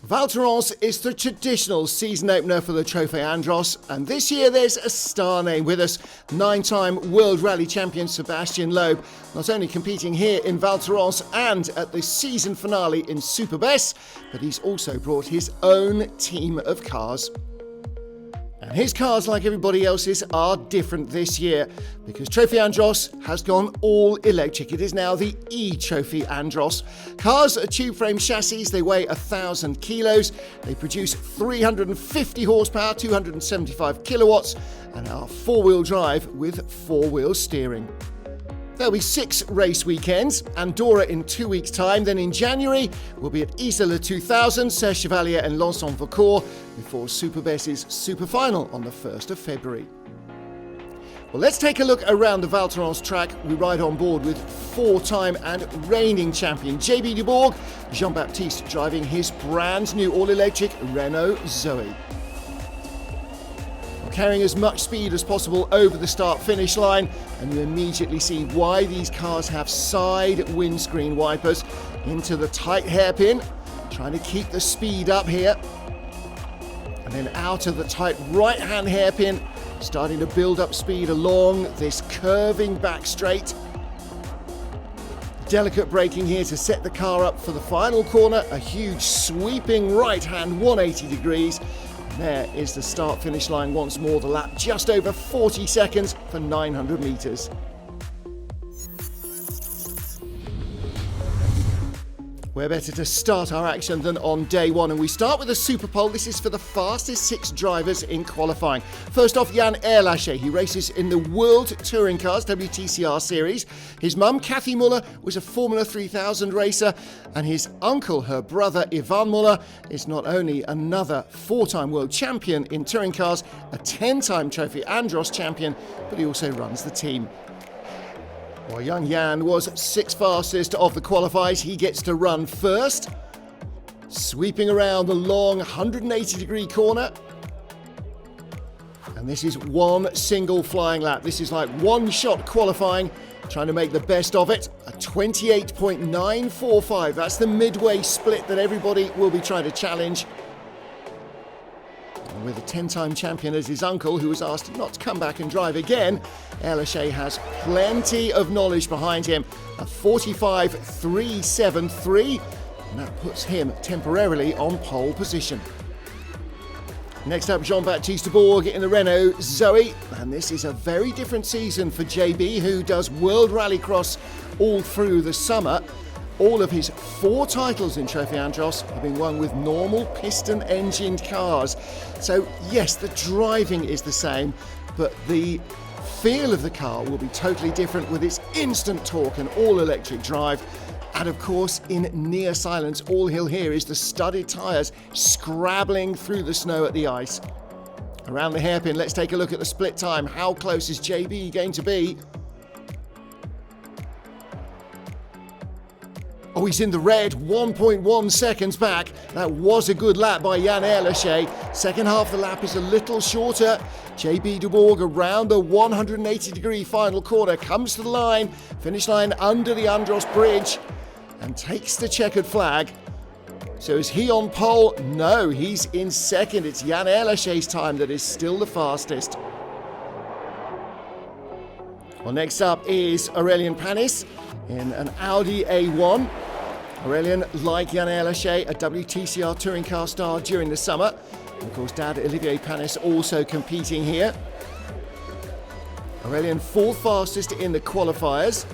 Val Thorens is the traditional season opener for the Trophy Andros, and this year there's a star name with us. 9-time World Rally Champion Sebastian Loeb, not only competing here in Val Thorens and at the season finale in Superbès, but he's also brought his own team of cars. And his cars, like everybody else's, are different this year because Trophy Andros has gone all electric. It is now the e-Trophy Andros. Cars are tube-frame chassis. They weigh 1,000 kilos. They produce 350 horsepower, 275 kilowatts, and are four-wheel drive with four-wheel steering. There'll be 6 race weekends, Andorra in 2 weeks' time. Then in January, we'll be at Isla 2000, Serre Chevalier and Lens-en-Vaucourt, before Superbès' Super Final on the 1st of February. Well, let's take a look around the Val Thorens track. We ride on board with 4-time and reigning champion JB Dubourg, Jean-Baptiste driving his brand new all-electric Renault Zoe. Carrying as much speed as possible over the start-finish line, and you immediately see why these cars have side windscreen wipers into the tight hairpin, trying to keep the speed up here, and then out of the tight right-hand hairpin, starting to build up speed along this curving back straight. Delicate braking here to set the car up for the final corner, a huge sweeping right-hand 180 degrees. There is the start-finish line once more, the lap just over 40 seconds for 900 metres. Where better to start our action than on day one, and we start with a super pole. This is for the fastest 6 drivers in qualifying. First off, Yann Erlacher. He races in the World Touring Cars WTCR Series. His mum, Kathy Muller, was a Formula 3000 racer, and his uncle, her brother, Ivan Muller, is not only another 4-time world champion in touring cars, a 10-time Trophy Andros champion, but he also runs the team. Well, young Jan was 6th fastest of the qualifiers. He gets to run first, sweeping around the long 180-degree corner. And this is one single flying lap. This is like one-shot qualifying, trying to make the best of it. A 28.945. That's the midway split that everybody will be trying to challenge. And with a 10-time champion as his uncle, who was asked not to come back and drive again, Erlacher has plenty of knowledge behind him. A 45.373, and that puts him temporarily on pole position. Next up, Jean-Baptiste Dubourg in the Renault Zoe, and this is a very different season for JB, who does World Rallycross all through the summer. All of his 4 titles in Trophy Andros have been won with normal piston-engined cars. So yes, the driving is the same, but the feel of the car will be totally different with its instant torque and all-electric drive. And of course, in near silence, all he'll hear is the studded tyres scrabbling through the snow at the ice. Around the hairpin, let's take a look at the split time. How close is JB going to be? Oh, he's in the red, 1.1 seconds back. That was a good lap by Yann Erlacher. Second half of the lap is a little shorter. JB Dubourg around the 180-degree final corner, comes to the line, finish line under the Andros Bridge, and takes the checkered flag. So is he on pole? No, he's in second. It's Yann Erlacher's time that is still the fastest. Well, next up is Aurélien Panis in an Audi A1. Aurélien, like Yann Erlacher, a WTCR touring car star during the summer. And of course, Dad Olivier Panis also competing here. Aurélien 4th fastest in the qualifiers.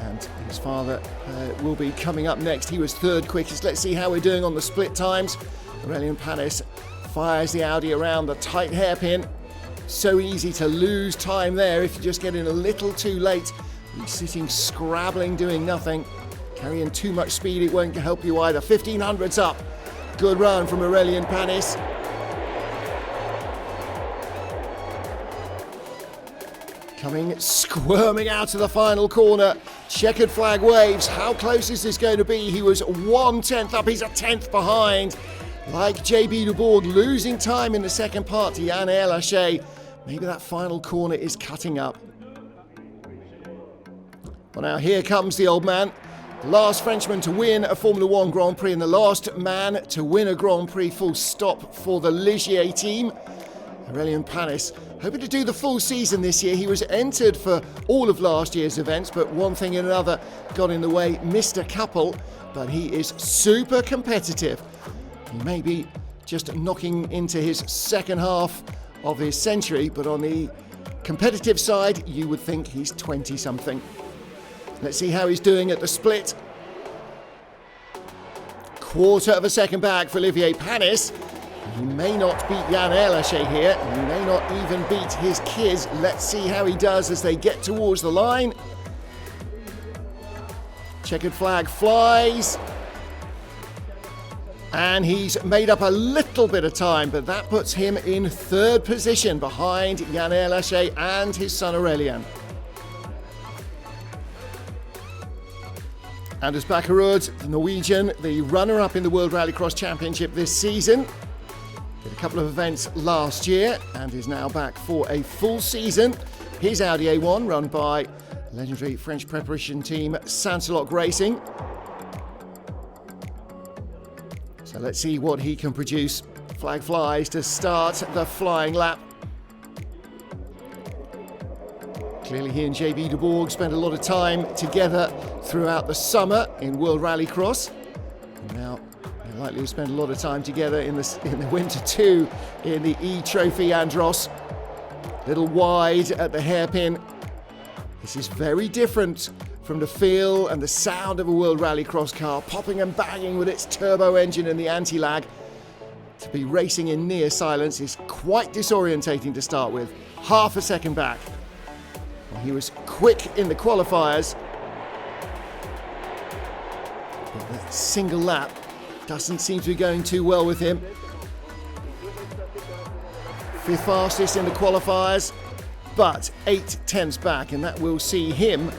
And his father will be coming up next. He was 3rd quickest. Let's see how we're doing on the split times. Aurélien Panis fires the Audi around the tight hairpin. So easy to lose time there if you just get in a little too late. He's sitting scrabbling, doing nothing. Carrying too much speed, it won't help you either. 1500's up. Good run from Aurélien Panis. Coming, squirming out of the final corner. Checkered flag waves. How close is this going to be? He was 1/10 up. He's a 10th behind. Like JB Dubourg, losing time in the second part to Yann Erlacher. Maybe that final corner is cutting up. Well, now here comes the old man. Last Frenchman to win a Formula One Grand Prix and the last man to win a Grand Prix full stop for the Ligier team. Aurélien Panis hoping to do the full season this year. He was entered for all of last year's events, but one thing and another got in the way, missed a couple, but he is super competitive. He may be just knocking into his second half of his century, but on the competitive side, you would think he's 20-something. Let's see how he's doing at the split. Quarter of a second back for Olivier Panis. He may not beat Yann Erlaché here. He may not even beat his kids. Let's see how he does as they get towards the line. Checkered flag flies. And he's made up a little bit of time, but that puts him in third position behind Yann Erlaché and his son Aurélien. Anders Bakkerud, the Norwegian, the runner-up in the World Rallycross Championship this season. Did a couple of events last year and is now back for a full season. His Audi A1 run by legendary French preparation team Saint-Loc Racing. So let's see what he can produce. Flag flies to start the flying lap. Clearly he and JB de Bourg spent a lot of time together throughout the summer in World Rallycross. And now they're likely to spend a lot of time together in the winter too in the e-Trophy-Andros. Little wide at the hairpin. This is very different from the feel and the sound of a World Rallycross car, popping and banging with its turbo engine and the anti-lag. To be racing in near silence is quite disorientating to start with. Half a second back. Well, he was quick in the qualifiers, but that single lap doesn't seem to be going too well with him. Fifth fastest in the qualifiers, but 8 tenths back, and that will see him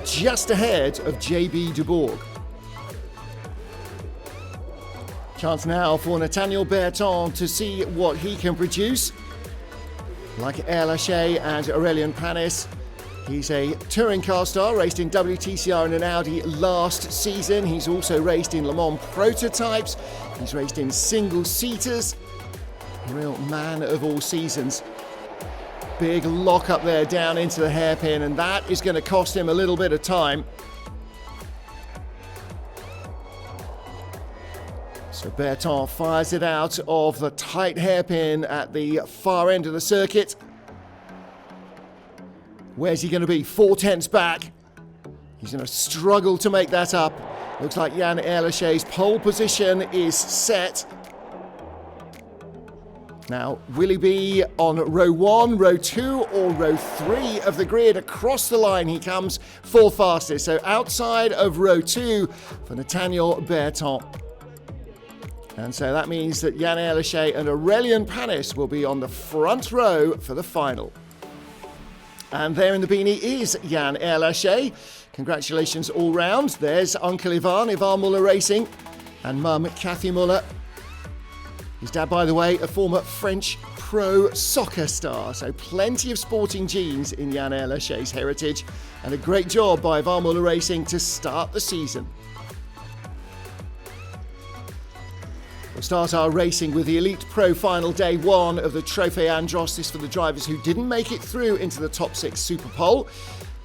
just ahead of JB de Bourg. Chance now for Nathaniel Berton to see what he can produce. Like Erlaché and Aurélien Panis, he's a touring car star, raced in WTCR and an Audi last season. He's also raced in Le Mans prototypes. He's raced in single-seaters. A real man of all seasons. Big lock up there down into the hairpin, and that is going to cost him a little bit of time. So Berton fires it out of the tight hairpin at the far end of the circuit. Where's he going to be? 4 tenths back. He's going to struggle to make that up. Looks like Yann Erlaché's pole position is set. Now, will he be on row 1, row 2 or row 3 of the grid? Across the line he comes, 4th fastest. So outside of row 2 for Nathaniel Berton. And so that means that Yann Erlaché and Aurélien Panis will be on the front row for the final. And there in the beanie is Yann Erlaché. Congratulations all round. There's Uncle Ivan Muller Racing, and Mum Kathy Muller. His dad, by the way, a former French pro soccer star. So plenty of sporting genes in Yann Erlaché's heritage, and a great job by Val Muller Racing to start the season. We'll start our racing with the Elite Pro Final Day 1 of the Trophy Andros. This for the drivers who didn't make it through into the top 6 Super Pole.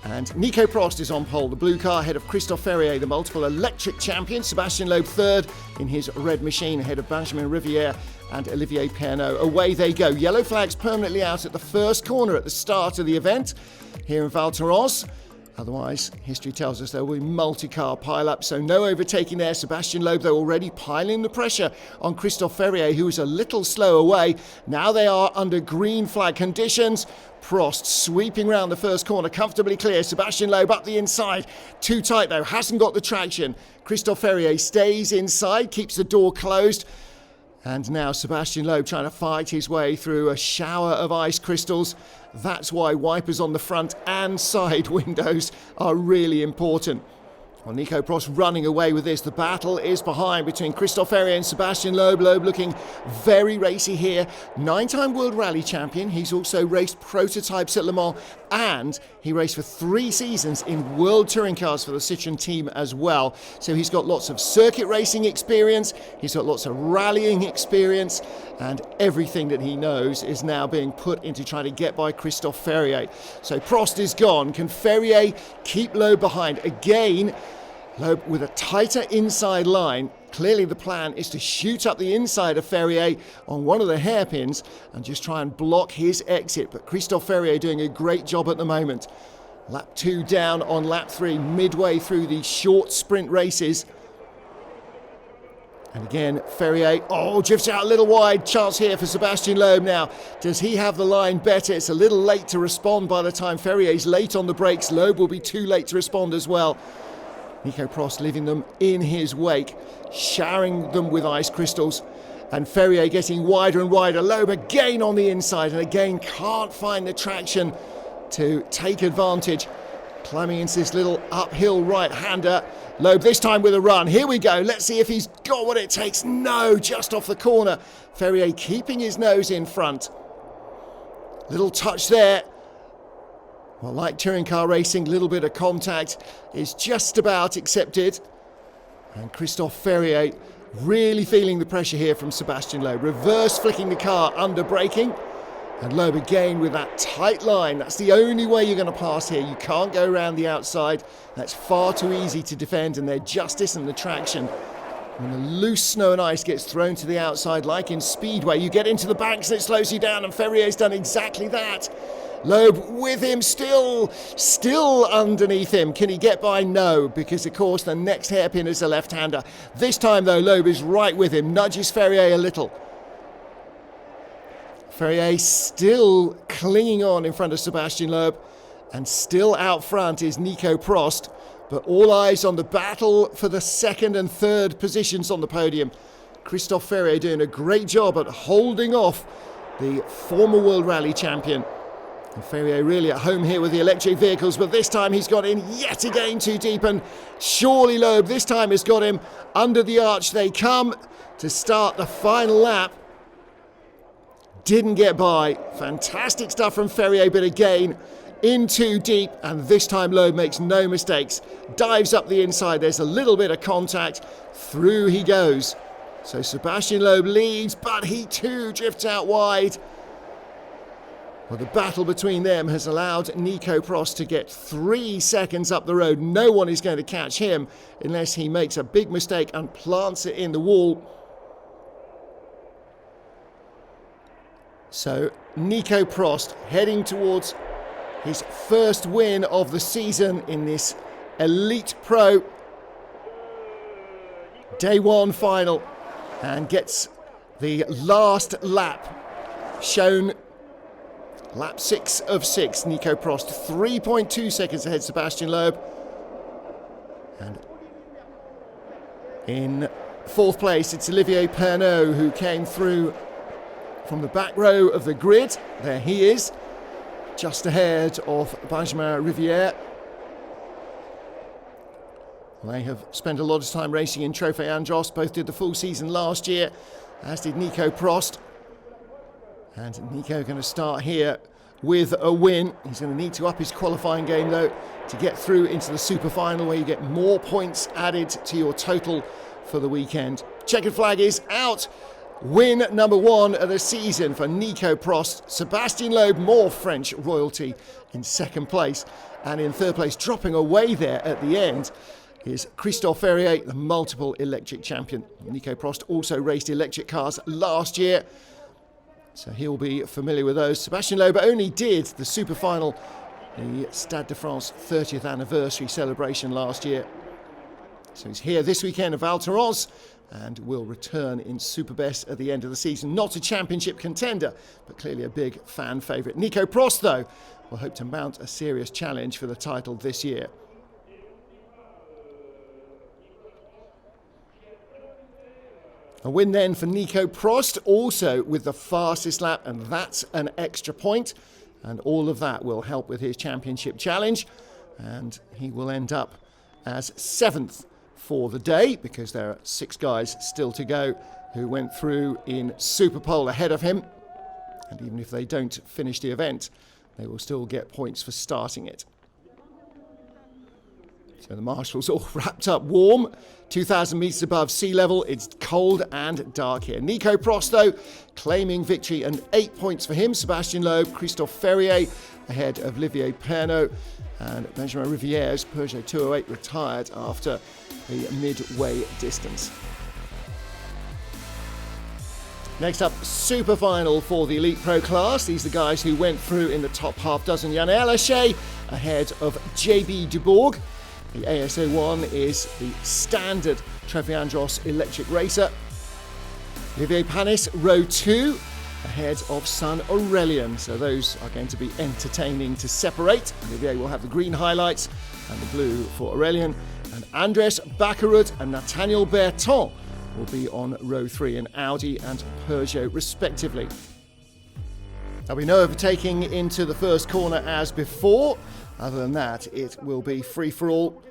And Nico Prost is on pole, the blue car ahead of Christophe Ferrier, the multiple electric champion. Sébastien Loeb third in his red machine ahead of Benjamin Rivière and Olivier Pernot. Away they go. Yellow flags permanently out at the first corner at the start of the event here in Val Thorens. Otherwise, history tells us there will be multi-car pile-up, so no overtaking there. Sébastien Loeb, though, already piling the pressure on Christophe Ferrier, who was a little slow away. Now they are under green flag conditions. Prost sweeping round the first corner, comfortably clear. Sébastien Loeb up the inside. Too tight, though, hasn't got the traction. Christophe Ferrier stays inside, keeps the door closed. And now Sébastien Loeb trying to fight his way through a shower of ice crystals. That's why wipers on the front and side windows are really important. Well, Nico Prost running away with this. The battle is behind between Christophe Ferrier and Sébastien Loeb. Loeb looking very racy here. 9-time World Rally Champion. He's also raced prototypes at Le Mans, and he raced for 3 seasons in World Touring Cars for the Citroën team as well. So he's got lots of circuit racing experience. He's got lots of rallying experience, and everything that he knows is now being put into trying to get by Christophe Ferrier. So Prost is gone. Can Ferrier keep Loeb behind? Again, Loeb with a tighter inside line. Clearly the plan is to shoot up the inside of Ferrier on one of the hairpins and just try and block his exit. But Christophe Ferrier doing a great job at the moment. Lap 2 down on lap 3, midway through the short sprint races. And again, Ferrier, drifts out a little wide. Chance here for Sébastien Loeb now. Does he have the line better? It's a little late to respond by the time Ferrier's late on the brakes. Loeb will be too late to respond as well. Nico Prost leaving them in his wake, showering them with ice crystals, and Ferrier getting wider and wider. Loeb again on the inside, and again can't find the traction to take advantage. Climbing into this little uphill right-hander. Loeb this time with a run. Here we go. Let's see if he's got what it takes. No, just off the corner. Ferrier keeping his nose in front. Little touch there. Well, like touring car racing, a little bit of contact is just about accepted. And Christophe Ferrier really feeling the pressure here from Sébastien Loeb. Reverse flicking the car under braking. And Loeb again with that tight line. That's the only way you're going to pass here. You can't go around the outside. That's far too easy to defend, and there just isn't the traction. When the loose snow and ice gets thrown to the outside, like in Speedway, you get into the banks and it slows you down, and Ferrier's done exactly that. Loeb with him, still underneath him. Can he get by? No, because of course the next hairpin is a left-hander. This time though, Loeb is right with him, nudges Ferrier a little. Ferrier still clinging on in front of Sébastien Loeb, and still out front is Nico Prost. But all eyes on the battle for the 2nd and 3rd positions on the podium. Christophe Ferrier doing a great job at holding off the former World Rally champion. And Ferrier really at home here with the electric vehicles, but this time he's got in yet again too deep, and surely Loeb this time has got him. Under the arch they come to start the final lap. Didn't get by. Fantastic stuff from Ferrier, but again, in too deep, and this time Loeb makes no mistakes. Dives up the inside, there's a little bit of contact, through he goes. So Sébastien Loeb leads, but he too drifts out wide. Well, the battle between them has allowed Nico Prost to get 3 seconds up the road. No one is going to catch him unless he makes a big mistake and plants it in the wall. So Nico Prost heading towards his first win of the season in this Elite Pro Day 1 final, and gets the last lap shown. Lap 6 of 6, Nico Prost, 3.2 seconds ahead Sébastien Loeb. And in 4th place, it's Olivier Pernot, who came through from the back row of the grid. There he is, just ahead of Benjamin Rivière. They have spent a lot of time racing in Trophy Andros, both did the full season last year, as did Nico Prost. And Nico going to start here with a win. He's going to need to up his qualifying game though to get through into the super final, where you get more points added to your total for the weekend. Checkered flag is out. Win number 1 of the season for Nico Prost. Sébastien Loeb, more French royalty, in 2nd place. And in 3rd place, dropping away there at the end, is Christophe Ferrier, the multiple electric champion. Nico Prost also raced electric cars last year, so he'll be familiar with those. Sébastien Loeb only did the super final, the Stade de France 30th anniversary celebration last year. So he's here this weekend at Val Thorens, and will return in Superbest at the end of the season. Not a championship contender, but clearly a big fan favourite. Nico Prost, though, will hope to mount a serious challenge for the title this year. A win then for Nico Prost, also with the fastest lap, and that's an extra point. And all of that will help with his championship challenge, and he will end up as 7th for the day, because there are 6 guys still to go who went through in Superpole ahead of him. And even if they don't finish the event, they will still get points for starting it. So the marshals all wrapped up warm, 2,000 metres above sea level. It's cold and dark here. Nico Prost, though, claiming victory, and 8 points for him. Sébastien Loeb, Christophe Ferrier ahead of Olivier Pernot, and Benjamin Riviere's Peugeot 208 retired after the midway distance. Next up, super final for the Elite Pro class. These are the guys who went through in the top half dozen. Yann Erlaché ahead of JB Dubourg. The ASO1 is the standard Trophy Andros electric racer. Olivier Panis, row 2, ahead of son Aurélien. So those are going to be entertaining to separate. Olivier will have the green highlights and the blue for Aurélien. And Andres Baccarud and Nathaniel Berton will be on row 3 in Audi and Peugeot respectively. There'll be no overtaking into the first corner as before. Other than that, it will be free-for-all.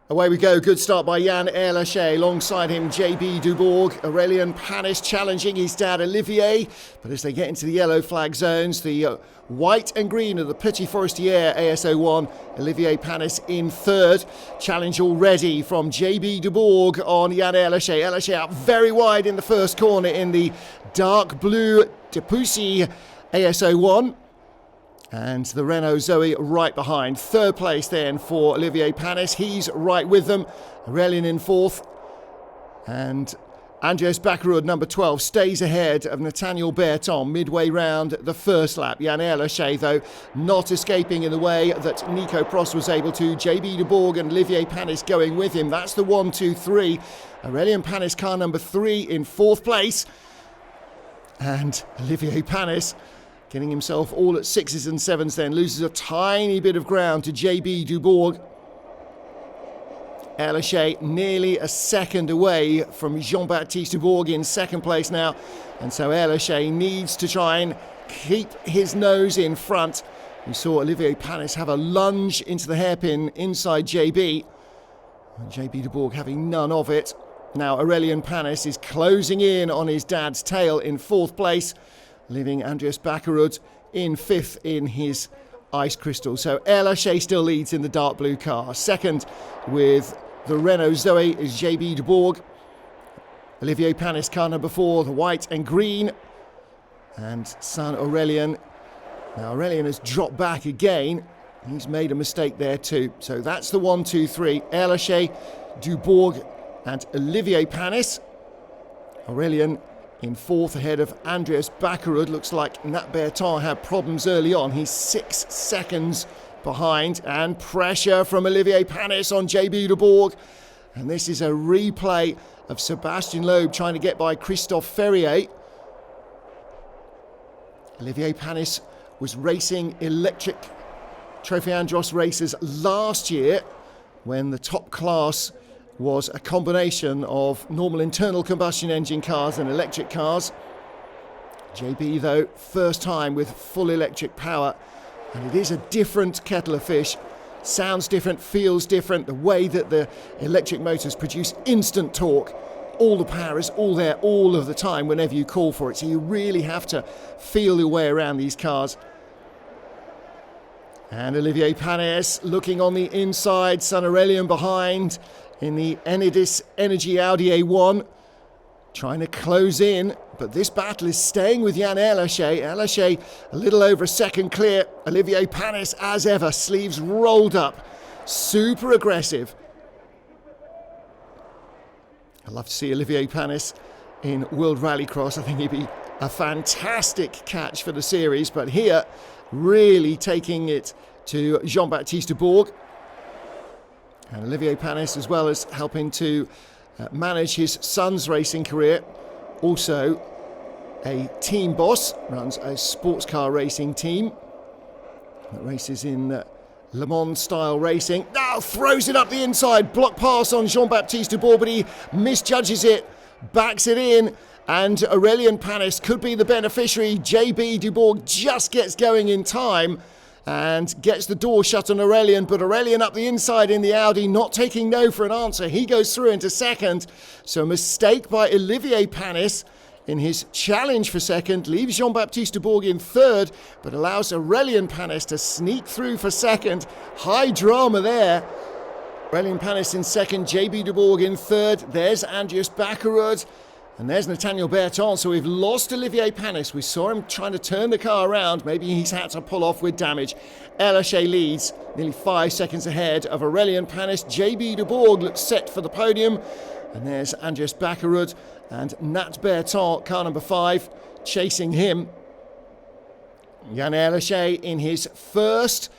Away we go. Good start by Yann Erlaché. Alongside him, JB Dubourg. Aurélien Panis challenging his dad Olivier. But as they get into the yellow flag zones, the white and green of the Petit Forestier ASO1, Olivier Panis in third. Challenge already from JB Dubourg on Yann Erlaché. Erlaché out very wide in the first corner in the dark blue Debussy ASO1. And the Renault Zoe right behind. Third place then for Olivier Panis. He's right with them. Aurélien in fourth. And Andres Baccarud, number 12, stays ahead of Nathaniel Berton midway round the first lap. Yann Erlaché, though, not escaping in the way that Nico Prost was able to. JB Dubourg and Olivier Panis going with him. That's the 1, 2, 3. Aurélien Panis, car number 3, in fourth place. And Olivier Panis getting himself all at 6s and 7s then, loses a tiny bit of ground to JB Dubourg. Erlaché nearly a second away from Jean-Baptiste Dubourg in second place now. And so Erlaché needs to try and keep his nose in front. We saw Olivier Panis have a lunge into the hairpin inside JB. And JB Dubourg having none of it. Now Aurélien Panis is closing in on his dad's tail in fourth place, leaving Andres Baccarud in fifth in his Ice Crystal. So Erlaché still leads in the dark blue car. Second with the Renault Zoe is JB Dubourg. Olivier Panis, car number 4, the white and green. And son Aurélien. Now Aurélien has dropped back again. He's made a mistake there too. So that's the 1, 2, 3. Erlaché, Dubourg and Olivier Panis. Aurélien in fourth ahead of Andres Baccarud. Looks like Nat Berton had problems early on. He's 6 seconds behind, and pressure from Olivier Panis on JB Dubourg. And this is a replay of Sébastien Loeb trying to get by Christophe Ferrier. Olivier Panis was racing electric Trophy Andros races last year when the top class was a combination of normal internal combustion engine cars and electric cars. JB, though, first time with full electric power, and it is a different kettle of fish. Sounds different, feels different. The way that the electric motors produce instant torque, all the power is all there all of the time whenever you call for it, so you really have to feel your way around these cars. And Olivier Panis looking on the inside, son Aurélien behind in the Enedis Energy Audi A1, trying to close in, but this battle is staying with Yann Erlaché. Erlaché a little over a second clear. Olivier Panis, as ever, sleeves rolled up, super aggressive. I'd love to see Olivier Panis in World Rallycross. I think he'd be a fantastic catch for the series, but here really taking it to Jean-Baptiste Dubourg. And Olivier Panis, as well as helping to manage his son's racing career, also a team boss, runs a sports car racing team that races in Le Mans style racing. Now throws it up the inside, block pass on Jean-Baptiste Dubourg, but he misjudges it, backs it in, and Aurélien Panis could be the beneficiary. JB Dubourg just gets going in time, and gets the door shut on Aurélien, but Aurélien up the inside in the Audi, not taking no for an answer. He goes through into second. So a mistake by Olivier Panis in his challenge for second, leaves Jean-Baptiste Dubourg in third, but allows Aurélien Panis to sneak through for second. High drama there. Aurélien Panis in second, JB Dubourg in third. There's Andros Trophy. And there's Nathaniel Berton. So we've lost Olivier Panis. We saw him trying to turn the car around. Maybe he's had to pull off with damage. Erlaché leads, nearly 5 seconds ahead of Aurélien Panis. JB Dubourg looks set for the podium. And there's Andros Trophy and Nat Berton, car number 5, chasing him. Yann Erlaché in his first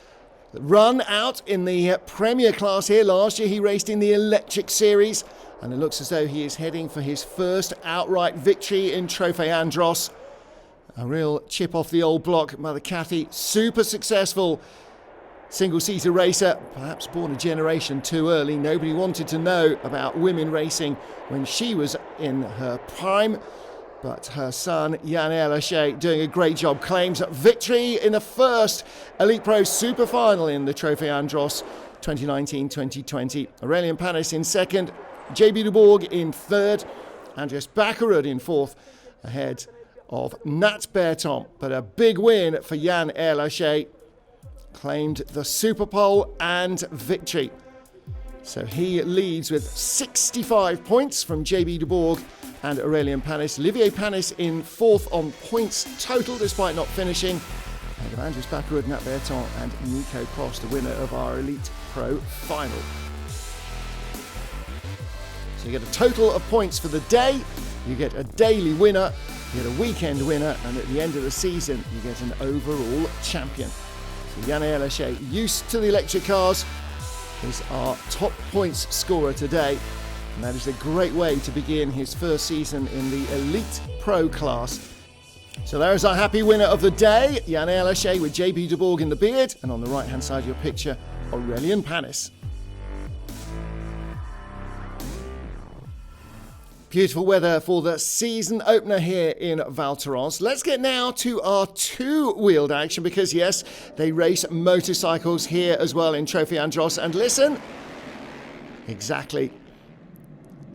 run out in the Premier class here. Last year he raced in the Electric Series. And it looks as though he is heading for his first outright victory in Trophy Andros. A real chip off the old block, Mother Cathy. Super successful single-seater racer, perhaps born a generation too early. Nobody wanted to know about women racing when she was in her prime. But her son, Yann Erlaché, doing a great job, claims victory in the first Elite Pro Super Final in the Trophy Andros 2019-2020. Aurélien Panis in second. JB Dubourg in third, Andros Trophy in fourth, ahead of Nat Berton. But a big win for Yann Erlaché, claimed the Super Pole and victory. So he leads with 65 points from JB Dubourg and Aurélien Panis. Olivier Panis in fourth on points total, despite not finishing. And Andros Trophy, Nat Berton and Nico Cross, the winner of our Elite Pro Final. So you get a total of points for the day, you get a daily winner, you get a weekend winner, and at the end of the season, you get an overall champion. So Yann Erlaché, used to the electric cars, is our top points scorer today. And that is a great way to begin his first season in the Elite Pro class. So there's our happy winner of the day, Yann Erlaché with JB Dubourg in the beard, and on the right-hand side of your picture, Aurélien Panis. Beautiful weather for the season opener here in Val Thorens. Let's get now to our two-wheeled action because, yes, they race motorcycles here as well in Trophy Andros. And listen, exactly,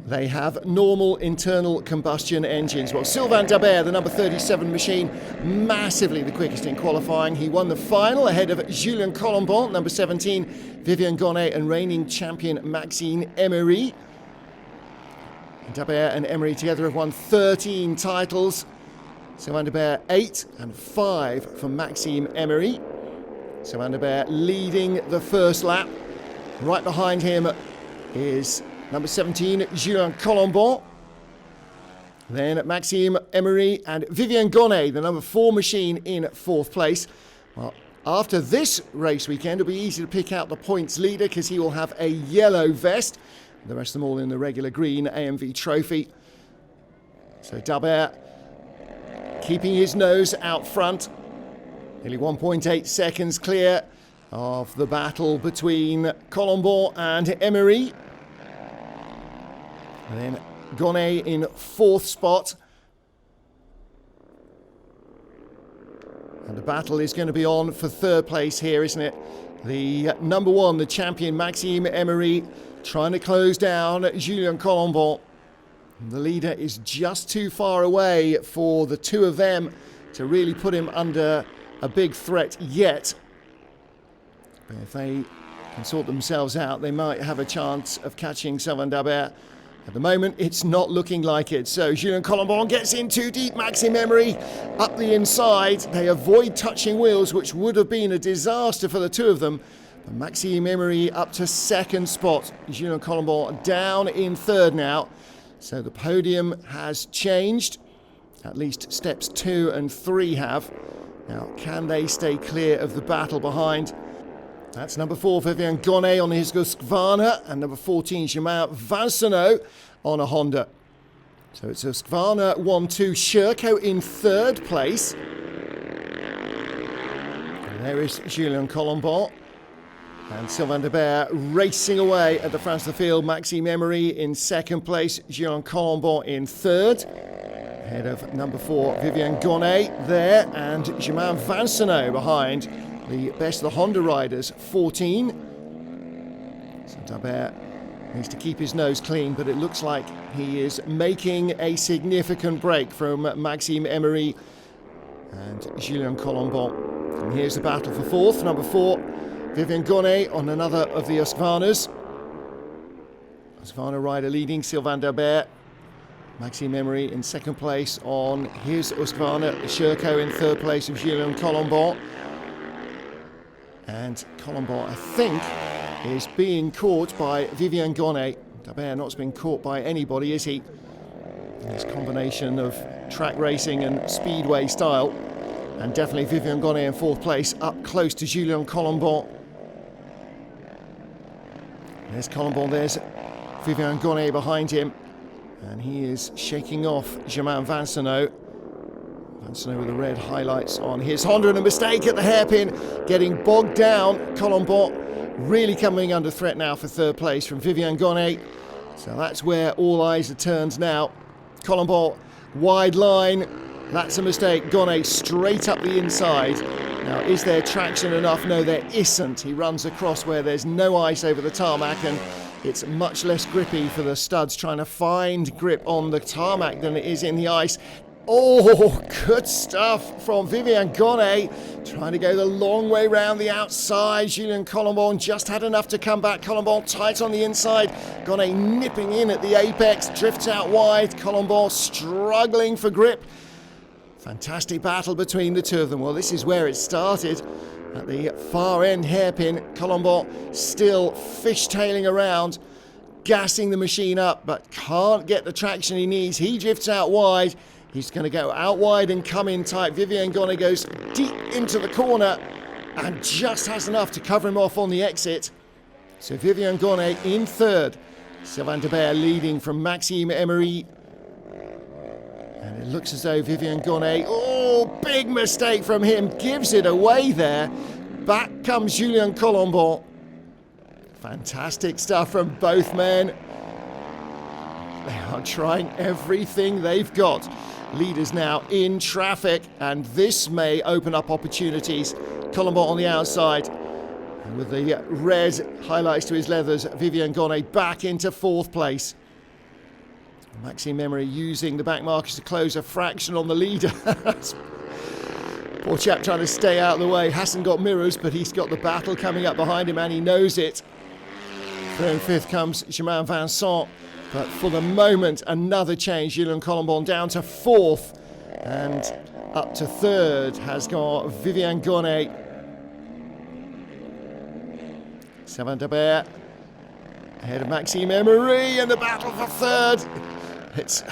they have normal internal combustion engines. Well, Sylvain Dabert, the number 37 machine, massively the quickest in qualifying. He won the final ahead of Julien Colombon, number 17, Vivian Gonnet, and reigning champion Maxime Emery. Dabert and Emery together have won 13 titles. Sylvain Dabert 8 and 5 for Maxime Emery. Sylvain Dabert leading the first lap. Right behind him is number 17, Julien Colombon. Then Maxime Emery and Vivian Gonnet, the number 4 machine, in 4th place. Well, after this race weekend, it'll be easy to pick out the points leader because he will have a yellow vest. The rest of them all in the regular green AMV trophy. So Dabert keeping his nose out front. Nearly 1.8 seconds clear of the battle between Colombon and Emery. And then Gonnet in 4th spot. And the battle is going to be on for 3rd place here, isn't it? The number 1, the champion Maxime Emery, trying to close down Julien Colombon. The leader is just too far away for the two of them to really put him under a big threat yet. But if they can sort themselves out, they might have a chance of catching Sylvain Dabert. At the moment, it's not looking like it. So Julien Colombon gets in too deep. Maxime Emery up the inside. They avoid touching wheels, which would have been a disaster for the two of them. But Maxime Emery up to 2nd spot. Julien Colombon down in 3rd now. So the podium has changed. At least steps 2 and 3 have. Now, can they stay clear of the battle behind? That's number 4, Vivian Gonnet on his Husqvarna, and number 14, Germain Vincenot on a Honda. So it's Husqvarna 1-2, Sherco in 3rd place. And there is Julien Colombon. And Sylvain Dabert racing away at the front of the field. Maxime Emery in 2nd place, Julien Colombon in 3rd. Ahead of number 4, Vivian Gonnet there, and Germain Vincenot behind. the best of the Honda riders, 14. So Dabert needs to keep his nose clean, but it looks like he is making a significant break from Maxime Emery and Julien Colombon. And here's the battle for fourth. Number 4, Vivian Gonnet on another of the Husqvarnas. Husqvarna rider leading, Sylvain Dabert. Maxime Emery in second place on his Husqvarna. Sherco in third place of Julien Colombon. And Colombon, I think, is being caught by Vivian Gonnet. Dabert not being caught by anybody, is he? This combination of track racing and speedway style. And definitely Vivian Gonnet in fourth place, up close to Julien Colombon. There's Colombon, there's Vivian Gonnet behind him. And he is shaking off Germain Vincenot. Vincenot with the red highlights on his Honda, and a mistake at the hairpin, getting bogged down. Colombon really coming under threat now for third place from Vivian Gonnet. So that's where all eyes are turned now. Colombon, wide line. That's a mistake. Gonnet straight up the inside. Now, is there traction enough? No, there isn't. He runs across where there's no ice over the tarmac, and it's much less grippy for the studs trying to find grip on the tarmac than it is in the ice. Oh, good stuff from Vivian Gonnet, trying to go the long way round the outside. Julien Colombon just had enough to come back. Colombon tight on the inside. Gonnet nipping in at the apex, drifts out wide. Colombon struggling for grip. Fantastic battle between the two of them. Well, this is where it started. At the far end hairpin, Colombon still fishtailing around, gassing the machine up, but can't get the traction he needs. He drifts out wide. He's going to go out wide and come in tight. Vivian Gonnet goes deep into the corner and just has enough to cover him off on the exit. So Vivian Gonnet in third. Sylvain Dabert leading from Maxime Emery. And it looks as though Vivian Gonnet, oh, big mistake from him, gives it away there. Back comes Julien Colombon. Fantastic stuff from both men. They are trying everything they've got. Leaders now in traffic, and this may open up opportunities. Colombon on the outside, and with the red highlights to his leathers, Vivian Gonnet back into fourth place. Maxime Emery using the back markers to close a fraction on the leader. Poor chap trying to stay out of the way. Hasn't got mirrors, but he's got the battle coming up behind him, and he knows it. Third and fifth comes Germain Vincent. But for the moment, another change. Julien Colombon down to fourth, and up to third has got Vivian Gonnet. Sylvain Dabert ahead of Maxime Emery, and the battle for third. It's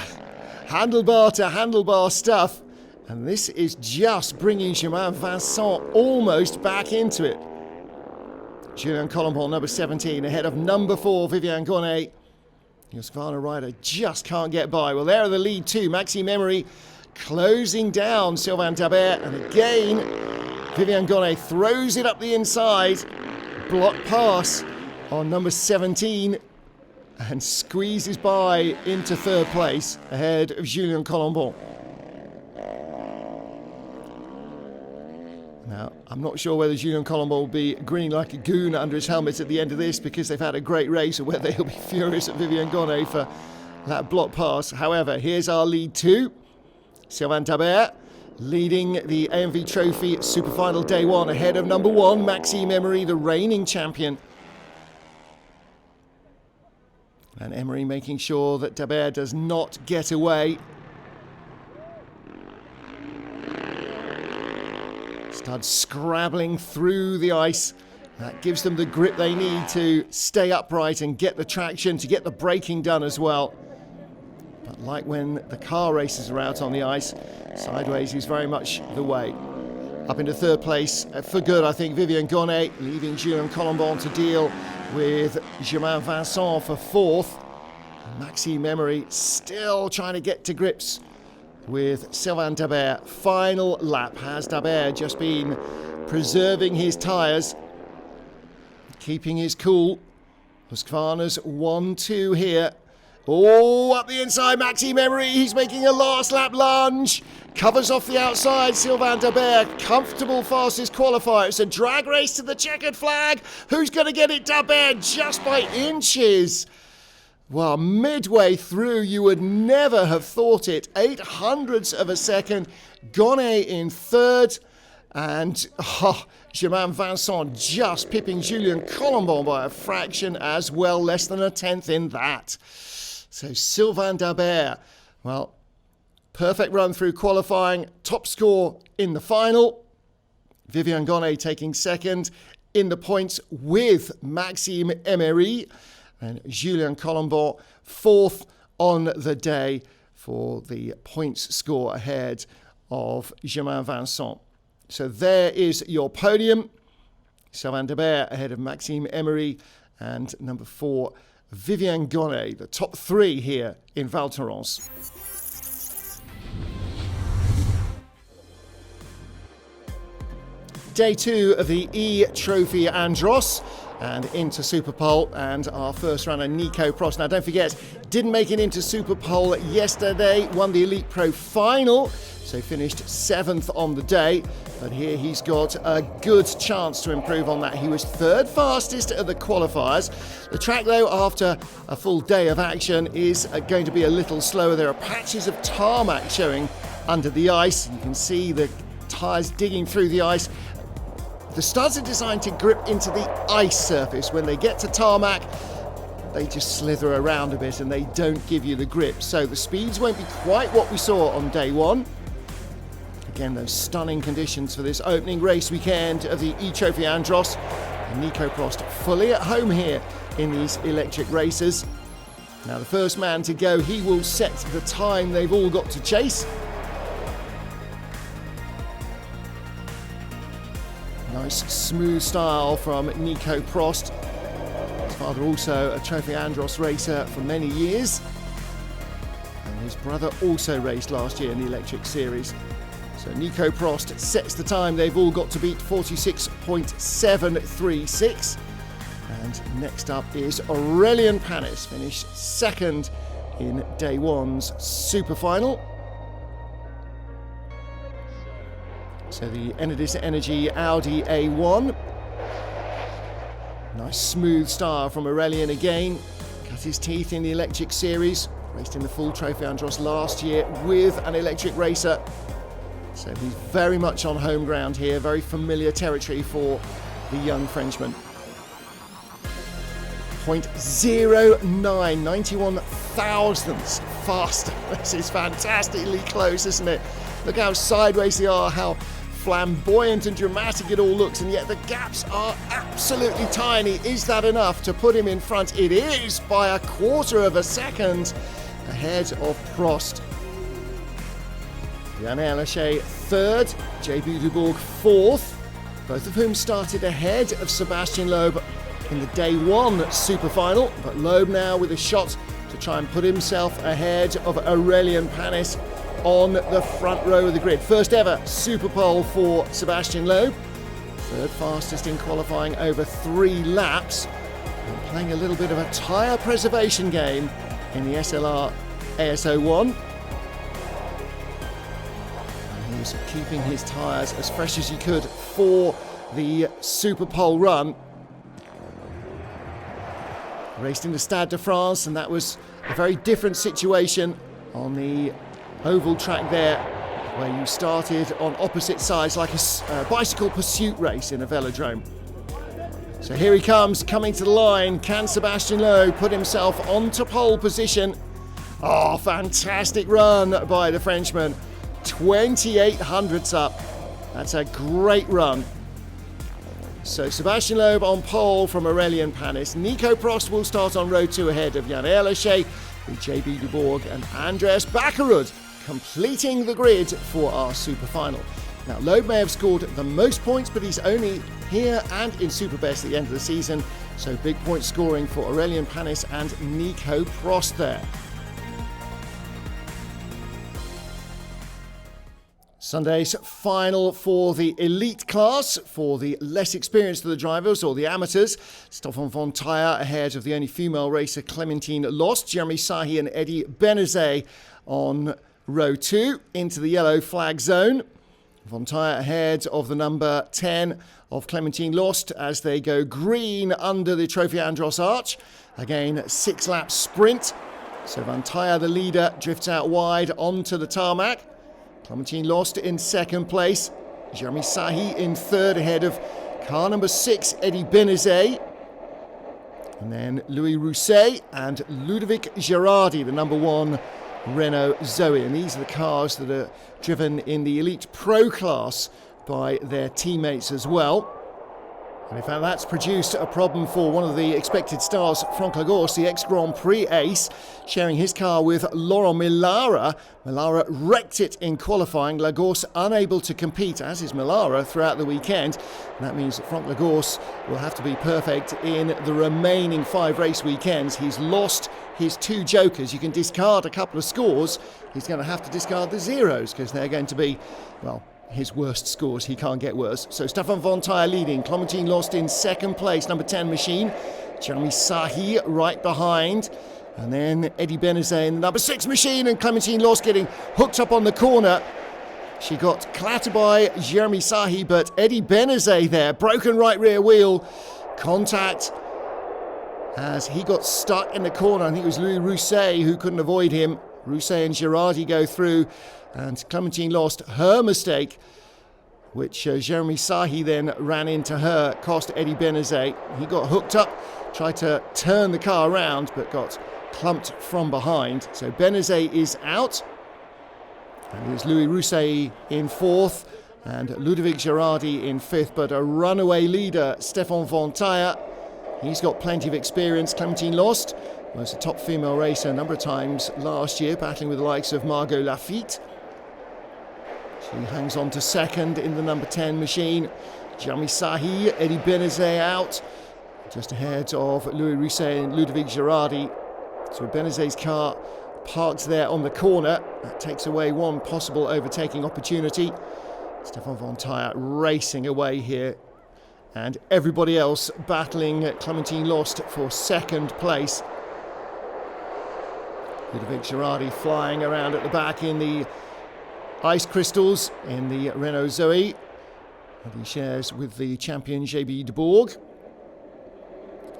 handlebar to handlebar stuff, and this is just bringing Germain Vincent almost back into it. Julien Colombon, number 17, ahead of number 4, Vivian Gonnet. The Husqvarna rider just can't get by. Well, there are the lead two. Maxime Emery closing down Sylvain Dabert. And again, Vivian Gonnet throws it up the inside. Block pass on number 17. And squeezes by into third place ahead of Julien Colombon. Now, I'm not sure whether Julien Colombon will be grinning like a goon under his helmet at the end of this because they've had a great race, or whether he'll be furious at Vivian Gonnet for that block pass. However, here's our lead two. Sylvain Dabert leading the AMV Trophy Super Final Day 1 ahead of number 1, Maxime Emery, the reigning champion. And Emery making sure that Dabert does not get away. Studs scrabbling through the ice. That gives them the grip they need to stay upright and get the traction, to get the braking done as well. But like when the car races are out on the ice, sideways is very much the way. Up into third place for good, I think, Vivian Gonnet, leaving Julien Colombon to deal with Germain Vincent for fourth. And Maxime Emery still trying to get to grips with Sylvain Dabert. Final lap. Has Dabert just been preserving his tyres, keeping his cool? Husqvarna's 1-2 here. Oh, up the inside, Maxime Emery. He's making a last lap lunge. Covers off the outside, Sylvain Dabert, comfortable fastest qualifier. It's a drag race to the checkered flag. Who's going to get it? Dabert just by inches. Well, midway through, you would never have thought it. 0.08 of a second. Gonnet in third. And Germain Vincent just pipping Julien Colombon by a fraction as well, less than a tenth in that. So Sylvain Dabert, well, perfect run through qualifying, top score in the final. Vivian Gonnet taking second in the points with Maxime Emery. And Julien Colombon fourth on the day for the points score ahead of Germain Vincent. So there is your podium. Sylvain Dabert ahead of Maxime Emery and number 4, Vivian Gonnet, the top 3 here in Val Thorens. Day 2 of the e-Trophy Andros and into Superpole, and our first runner Nico Prost. Now don't forget, didn't make it into Superpole yesterday, won the Elite Pro final, so finished 7th on the day, but here he's got a good chance to improve on that. He was 3rd fastest at the qualifiers. The track though, after a full day of action, is going to be a little slower. There are patches of tarmac showing under the ice. You can see the tyres digging through the ice. The studs are designed to grip into the ice surface. When they get to tarmac, they just slither around a bit and they don't give you the grip. So the speeds won't be quite what we saw on day 1. Again, those stunning conditions for this opening race weekend of the e-Trophy Andros. And Nico Prost fully at home here in these electric races. Now the first man to go, he will set the time they've all got to chase. Nice smooth style from Nico Prost. His father also a Trophy Andros racer for many years. And his brother also raced last year in the electric series. So Nico Prost sets the time they've all got to beat, 46.736. And next up is Aurélien Panis, finished 2nd in day 1's super final. So the Enedis Energy Audi A1. Nice smooth style from Aurélien again. Cut his teeth in the electric series. Raced in the full Trophy Andros last year with an electric racer. So he's very much on home ground here. Very familiar territory for the young Frenchman. 0.09, 91 thousandths faster. This is fantastically close, isn't it? Look how sideways they are, how flamboyant and dramatic it all looks, and yet the gaps are absolutely tiny. Is that enough to put him in front? It is, by a quarter of a second ahead of Prost. Yann Lachey 3rd, JB Dubourg 4th, both of whom started ahead of Sebastian Loeb in the day 1 super final, but Loeb now with a shot to try and put himself ahead of Aurélien Panis on the front row of the grid. First ever super pole for Sebastian Loeb, 3rd fastest in qualifying over 3 laps, and playing a little bit of a tyre preservation game in the SLR AS01. And he was keeping his tyres as fresh as he could for the super pole run. Raced in the Stade de France, and that was a very different situation on the oval track there, where you started on opposite sides like a bicycle pursuit race in a velodrome. So here he comes, coming to the line. Can Sebastian Loeb put himself onto pole position? Oh, fantastic run by the Frenchman. 28 hundredths up. That's a great run. So Sebastian Loeb on pole from Aurélien Panis. Nico Prost will start on row 2 ahead of Yann Lachey, with JB Dubourg and Andreas Bakkerud completing the grid for our super final. Now Loeb may have scored the most points, but he's only here and in Superbest at the end of the season, so big point scoring for Aurélien Panis and Nico Prost there. Sunday's final for the elite class, for the less experienced of the drivers, or the amateurs. Stoffel von Tyre ahead of the only female racer Clementine Lost, Jeremy Sahi and Eddie Benazet on row 2 into the yellow flag zone. Vontaille ahead of the number 10 of Clementine Lost as they go green under the Trophy Andros arch. Again, 6-lap sprint. So Vontaille, the leader, drifts out wide onto the tarmac. Clementine Lost in second place. Jeremy Sahi in third ahead of car number 6, Eddie Benezet. And then Louis Rousset and Ludovic Girardi, the number 1 Renault Zoe. And these are the cars that are driven in the Elite Pro class by their teammates as well. And in fact, that's produced a problem for one of the expected stars, Franck Lagorce, the ex-Grand Prix ace, sharing his car with Laurent Millara. Millara wrecked it in qualifying. Lagorce unable to compete, as is Millara, throughout the weekend. And that means that Franck Lagorce will have to be perfect in the remaining 5 race weekends. He's lost his 2 jokers. You can discard a couple of scores. He's going to have to discard the zeros because they're going to be, well, his worst scores. He can't get worse. So Stefan Vontaille leading. Clementine Lost in second place, number 10 machine. Jeremy Sahi right behind. And then Eddie Benezet in the number 6 machine. And Clementine Lost getting hooked up on the corner. She got clattered by Jeremy Sahi, but Eddie Benezet there. Broken right rear wheel. Contact as he got stuck in the corner. I think it was Louis Rousset who couldn't avoid him. Rousset and Girardi go through. And Clementine Lost, her mistake, which Jeremy Sahi then ran into her, cost Eddie Benezet. He got hooked up, tried to turn the car around, but got clumped from behind. So Benezet is out. And there's Louis Rousset in 4th and Ludovic Girardi in 5th. But a runaway leader, Stefan Vontaille. He's got plenty of experience. Clementine Lost was a top female racer a number of times last year, battling with the likes of Margot Lafitte. She hangs on to second in the number 10 machine. Jeremy Sahi, Eddie Benezet out, just ahead of Louis Rousset and Ludovic Girardi. So Benezet's car parked there on the corner. That takes away one possible overtaking opportunity. Stefan Vontaille racing away here. And everybody else battling Clementine Lost for second place. Ludovic Girardi flying around at the back in the ice crystals in the Renault Zoe. And he shares with the champion JB de Bourg.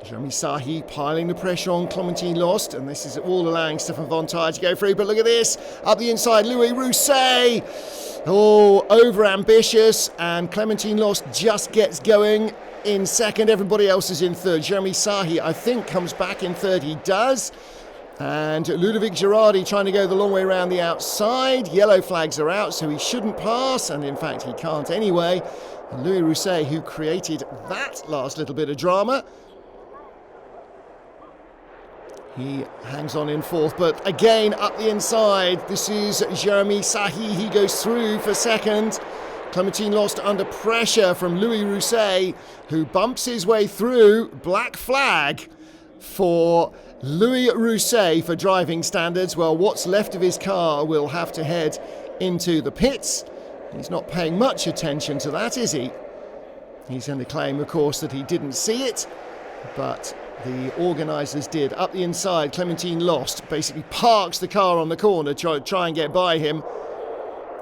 Jeremy Sahi piling the pressure on Clementine Lost, and this is all allowing Stefan Vontaille to go through. But look at this, up the inside, Louis Rousset. Oh, over ambitious, and Clementine Lost just gets going in second. Everybody else is in third. Jeremy Sahi, I think, comes back in third. He does. And Ludovic Girardi trying to go the long way around the outside. Yellow flags are out, so he shouldn't pass. And in fact, he can't anyway. And Louis Rousset, who created that last little bit of drama, he hangs on in 4th. But again, up the inside, this is Jeremy Sahi. He goes through for second. Clementine Lost under pressure from Louis Rousset, who bumps his way through. Black flag for Louis Rousset for driving standards. Well, what's left of his car will have to head into the pits. He's not paying much attention to that, is he? He's going to claim, of course, that he didn't see it, but the organisers did. Up the inside, Clementine Lost basically parks the car on the corner to try and get by him.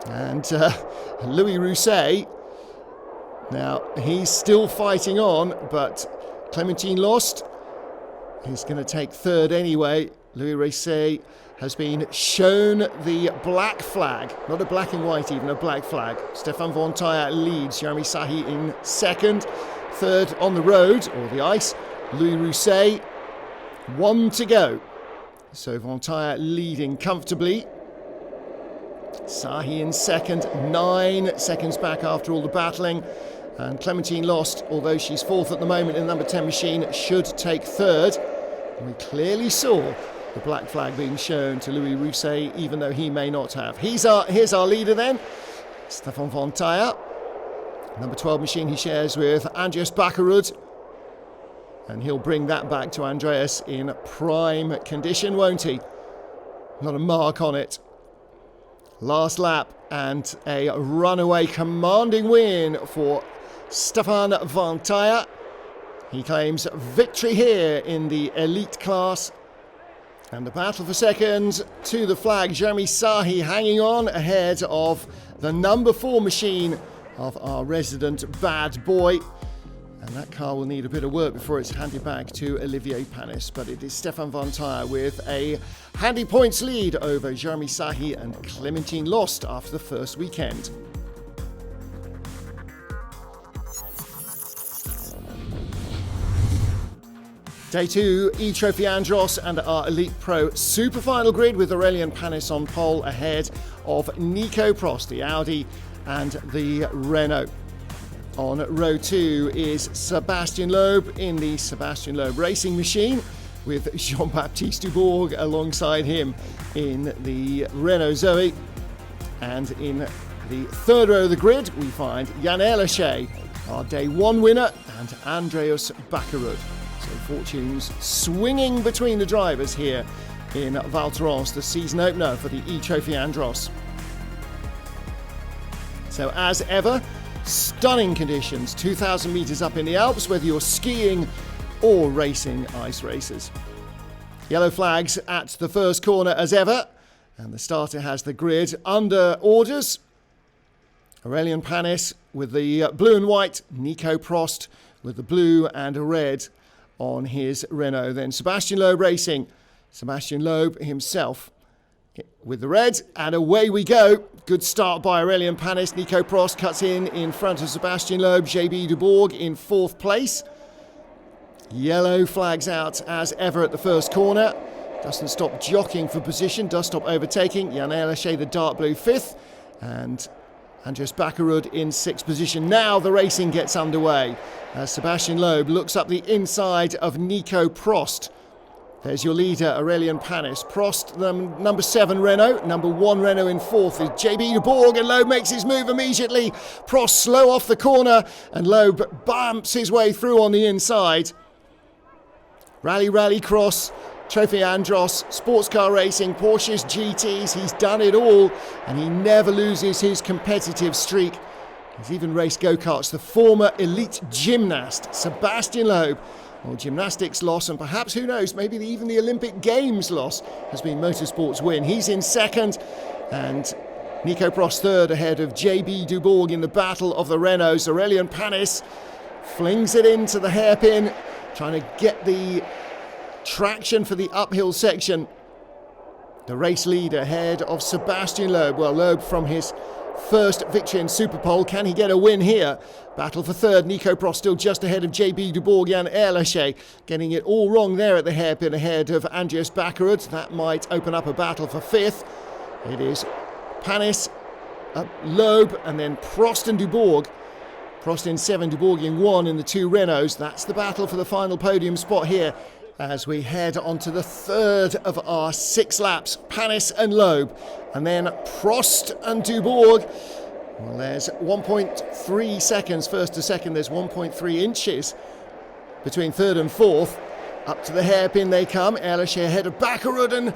And Louis Rousset, now he's still fighting on, but Clementine Lost is going to take third anyway. Louis Rousset has been shown the black flag, not a black and white even, a black flag. Stefan Vontaille leads, Jeremy Sahi in second. Third on the road, or the ice, Louis Rousset. 1 to go. So Vontaille leading comfortably. Sahi in second, 9 seconds back after all the battling. And Clementine Lost, although she's 4th at the moment in the number 10 machine, should take third. And we clearly saw the black flag being shown to Louis Rousset, even though he may not have. Here's our leader then, Stefan Vontaille. Number 12 machine he shares with Andreas Bakkerud. And he'll bring that back to Andreas in prime condition, won't he? Not a mark on it. Last lap and a runaway commanding win for Stefan Vontaille. He claims victory here in the elite class. And the battle for second to the flag. Jeremy Sahi hanging on ahead of the number 4 machine of our resident bad boy. And that car will need a bit of work before it's handed back to Olivier Panis. But it is Stefan Van Tyre with a handy points lead over Jeremy Sahi and Clementine Lost after the first weekend. Day 2, e-Trophy Andros and our Elite Pro Super Final Grid with Aurélien Panis on pole ahead of Nico Prost, the Audi and the Renault. On row 2 is Sébastien Loeb in the Sébastien Loeb racing machine with Jean-Baptiste Dubourg alongside him in the Renault Zoe. And in the third row of the grid we find Yann Erlaché, our Day 1 winner, and Andreas Bakkerud. So fortunes swinging between the drivers here in Val Thorens, the season opener for the e-Trophy Andros. So as ever, stunning conditions, 2,000 metres up in the Alps, whether you're skiing or racing ice races. Yellow flags at the first corner as ever, and the starter has the grid under orders. Aurélien Panis with the blue and white, Nico Prost with the blue and red on his Renault. Then Sébastien Loeb racing. Sébastien Loeb himself with the red, and away we go. Good start by Aurélien Panis. Nico Prost cuts in front of Sébastien Loeb. JB Dubourg in 4th place. Yellow flags out as ever at the first corner. Doesn't stop jockeying for position, does stop overtaking. Yann Erlaché, the dark blue, 5th, and Andreas Bakkerud in 6th position. Now the racing gets underway as Sébastien Loeb looks up the inside of Nico Prost. There's your leader, Aurélien Panis. Prost, the number 7 Renault. Number 1 Renault in 4th is JB Dubourg, and Loeb makes his move immediately. Prost slow off the corner, and Loeb bumps his way through on the inside. Rally cross, Trophy Andros, sports car racing, Porsches, GTs, he's done it all, and he never loses his competitive streak. He's even raced go-karts. The former elite gymnast, Sébastien Loeb. Well, gymnastics loss, and perhaps, who knows, maybe even the Olympic Games loss has been motorsport's win. He's in 2nd, and Nico Prost 3rd ahead of JB Dubourg in the battle of the Renaults. Aurélien Panis flings it into the hairpin, trying to get the traction for the uphill section. The race leader ahead of Sébastien Loeb. Well, Loeb from his first victory in Superpole. Can he get a win here? Battle for 3rd. Nico Prost still just ahead of JB Dubourg. Yann Erlaché getting it all wrong there at the hairpin ahead of Andreas Bakkerud. That might open up a battle for 5th. It is Panis, Loeb, and then Prost and Dubourg. Prost in 7, Dubourg in 1 in the 2 Renaults. That's the battle for the final podium spot here as we head on to the 3rd of our 6 laps. Panis and Loeb, and then Prost and Dubourg. Well, there's 1.3 seconds first to second. There's 1.3 inches between 3rd and 4th. Up to the hairpin they come. Erlaché ahead of Bakkerud, and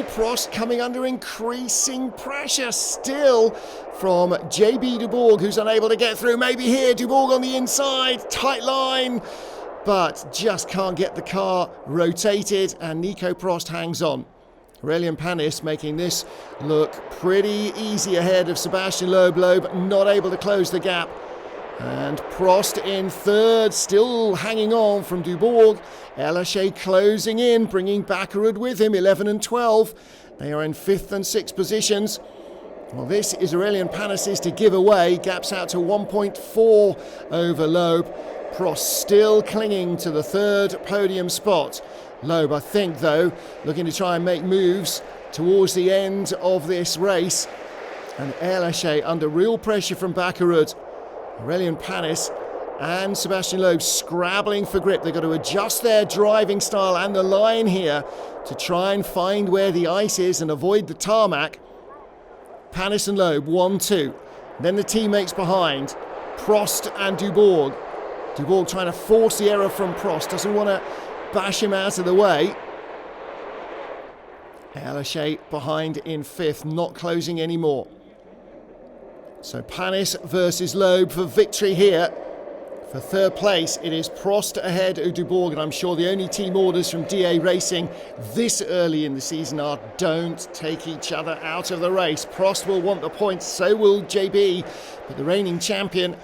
Prost coming under increasing pressure still from JB Dubourg, who's unable to get through. Maybe here, Dubourg on the inside, tight line, but just can't get the car rotated, and Nico Prost hangs on. Aurélien Panis making this look pretty easy ahead of Sébastien Loeb. Loeb not able to close the gap. And Prost in 3rd, still hanging on from Dubourg. Erlaché closing in, bringing Bakkerud with him, 11 and 12. They are in 5th and 6th positions. Well, this is Aurélien Panis's to give away. Gaps out to 1.4 over Loeb. Prost still clinging to the 3rd podium spot. Loeb, I think, though, looking to try and make moves towards the end of this race. And Erlaché under real pressure from Bakkerud. Aurélien Panis and Sébastien Loeb scrabbling for grip. They've got to adjust their driving style and the line here to try and find where the ice is and avoid the tarmac. Panis and Loeb, 1-2. Then the teammates behind, Prost and Dubourg. Dubourg trying to force the error from Prost. Doesn't want to bash him out of the way. Erlaché behind in 5th, not closing anymore. So Panis versus Loeb for victory here For third place, it is Prost ahead of Dubourg, and I'm sure the only team orders from DA Racing this early in the season are don't take each other out of the race. Prost will want the points, so will JB, but the reigning champion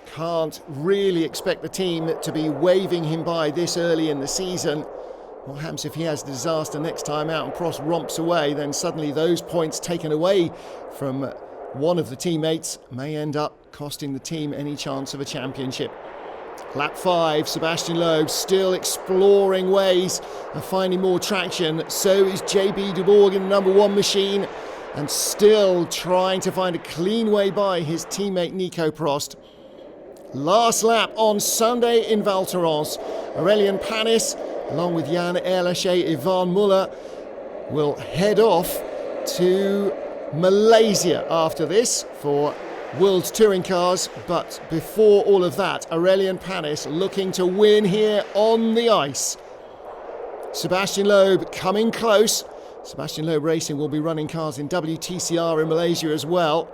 can't really expect the team to be waving him by this early in the season. What happens if he has a disaster next time out and Prost romps away? Then suddenly those points taken away from one of the teammates may end up costing the team any chance of a championship. Lap 5, Sebastian Loeb still exploring ways of finding more traction. So is JB Dubourg in the number 1 machine and still trying to find a clean way by his teammate Nico Prost. Last lap on Sunday in Val Thorens. Aurélien Panis, along with Jan Erlaché, Yvan Muller, will head off to Malaysia after this for World Touring Cars. But before all of that, Aurélien Panis looking to win here on the ice. Sebastian Loeb coming close. Sebastian Loeb Racing will be running cars in WTCR in Malaysia as well.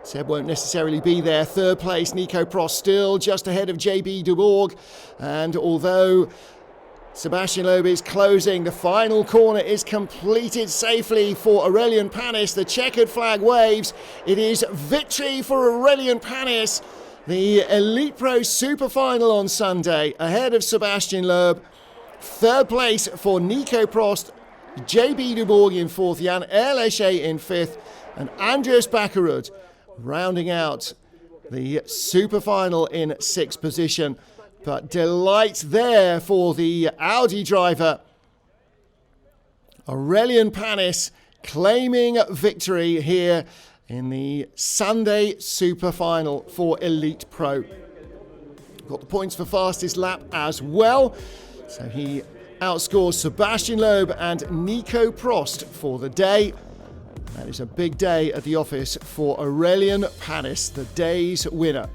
Seb won't necessarily be there. Third place, Nico Prost still just ahead of JB Dubourg. And although Sebastian Loeb is closing, the final corner is completed safely for Aurélien Panis. The checkered flag waves. It is victory for Aurélien Panis. The Elite Pro Super Final on Sunday ahead of Sebastian Loeb. Third place for Nico Prost, JB Dubourg in fourth, Jan Erlaché in fifth, and Andros Trophy rounding out the Super Final in sixth position. But delight there for the Audi driver. Aurélien Panis claiming victory here in the Sunday Super Final for Elite Pro. Got the points for fastest lap as well. So he outscores Sebastian Loeb and Nico Prost for the day. That is a big day at the office for Aurélien Panis, the day's winner.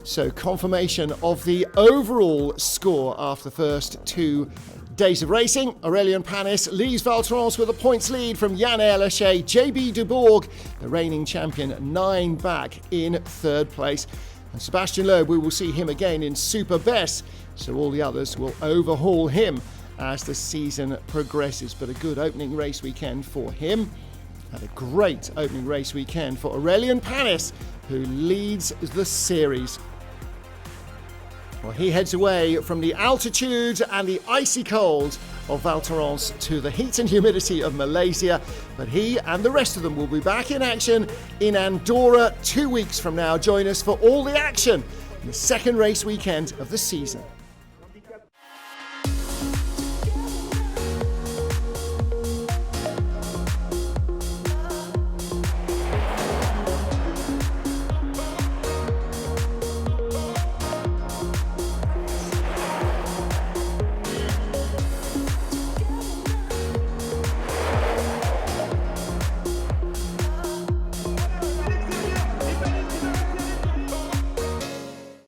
So confirmation of the overall score after the first 2 days of racing. Aurélien Panis leaves Val Thorens with a points lead from Jan Erlaché. JB Dubourg, the reigning champion, 9 back in third place. And Sebastian Loeb, we will see him again in Super Best, so all the others will overhaul him as the season progresses. But a good opening race weekend for him, and a great opening race weekend for Aurélien Panis, who leads the series. Well, he heads away from the altitude and the icy cold of Val Thorens to the heat and humidity of Malaysia, but he and the rest of them will be back in action in Andorra 2 weeks from now. Join us for all the action in the second race weekend of the season.